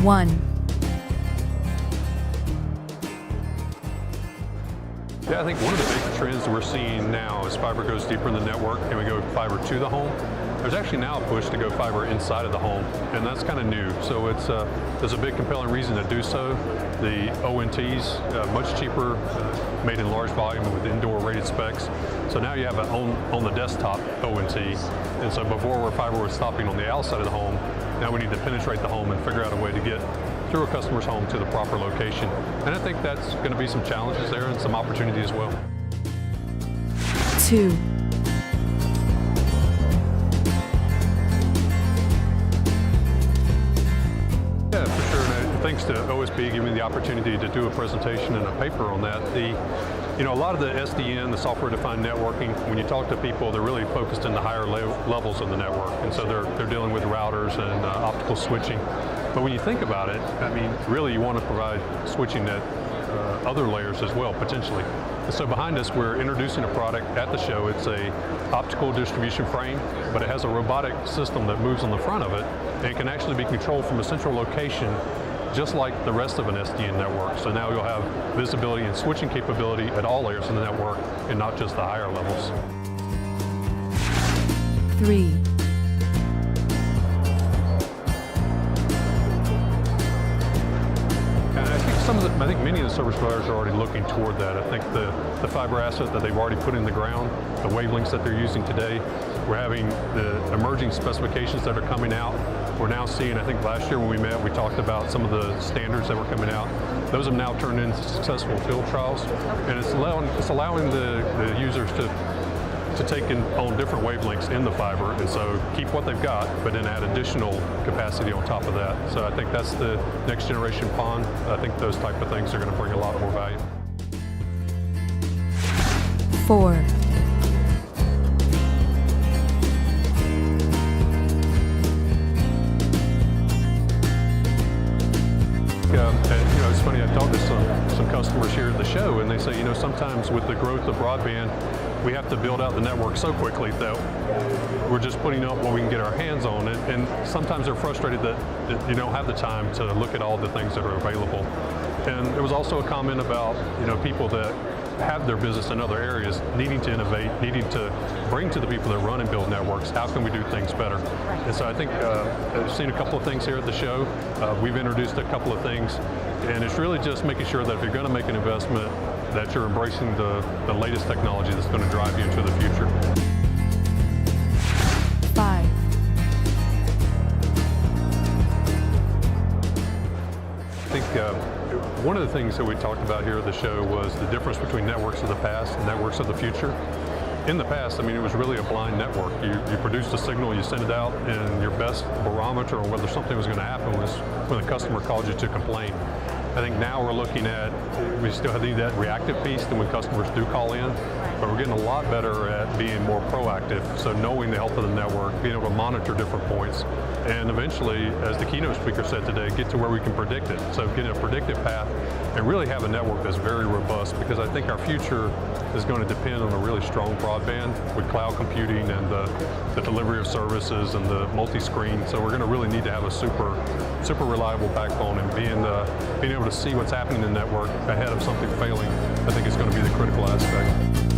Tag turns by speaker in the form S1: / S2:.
S1: 1.
S2: Yeah, I think one of the big trends we're seeing now as fiber goes deeper in the network and we go fiber to the home, there's actually now a push to go fiber inside of the home, and that's kind of new. So there's a big compelling reason to do so. The ONTs, much cheaper, made in large volume with indoor rated specs. So now you have an on the desktop ONT, and so before where fiber was stopping on the outside of the home, now we need to penetrate the home and figure out a way to get through a customer's home to the proper location. And I think that's going to be some challenges there and some opportunity as well.
S1: 2.
S2: Yeah, for sure. And thanks to OSB giving me the opportunity to do a presentation and a paper on that. A lot of the SDN, the software-defined networking, when you talk to people, they're really focused in the higher levels of the network, and so they're dealing with routers and optical switching. But when you think about it, I mean, really you want to provide switching at other layers as well, potentially. And so behind us, we're introducing a product at the show. It's a optical distribution frame, but it has a robotic system that moves on the front of it, and it can actually be controlled from a central location, just like the rest of an SDN network. So now you'll have visibility and switching capability at all layers of the network and not just the higher levels.
S1: 3.
S2: I think many of the service providers are already looking toward that. I think the fiber asset that they've already put in the ground, the wavelengths that they're using today, we're having the emerging specifications that are coming out. We're now seeing, I think last year when we met, we talked about some of the standards that were coming out. Those have now turned into successful field trials, and it's allowing the users to take on different wavelengths in the fiber, and so keep what they've got, but then add additional capacity on top of that. So I think that's the next generation PON. I think those type of things are going to bring a lot more value.
S1: 4.
S2: It's funny, I talked to some customers here at the show, and they say, sometimes with the growth of broadband, we have to build out the network so quickly that we're just putting up what we can get our hands on. And sometimes they're frustrated that you don't have the time to look at all the things that are available. And there was also a comment about, people that have their business in other areas, needing to innovate, needing to bring to the people that run and build networks, how can we do things better? And so I think I've seen a couple of things here at the show. We've introduced a couple of things, and it's really just making sure that if you're going to make an investment, that you're embracing the latest technology that's going to drive you into the future.
S1: 5.
S2: I think one of the things that we talked about here at the show was the difference between networks of the past and networks of the future. In the past, it was really a blind network. You produced a signal, you sent it out, and your best barometer on whether something was going to happen was when the customer called you to complain. I think now we're looking at, we still need that reactive piece than when customers do call in, but we're getting a lot better at being more proactive. So knowing the health of the network, being able to monitor different points, and eventually, as the keynote speaker said today, get to where we can predict it. So get a predictive path and really have a network that's very robust, because I think our future is going to depend on a really strong broadband with cloud computing and the delivery of services and the multi-screen. So we're going to really need to have a super reliable backbone, and being able to see what's happening in the network ahead of something failing, I think is going to be the critical aspect.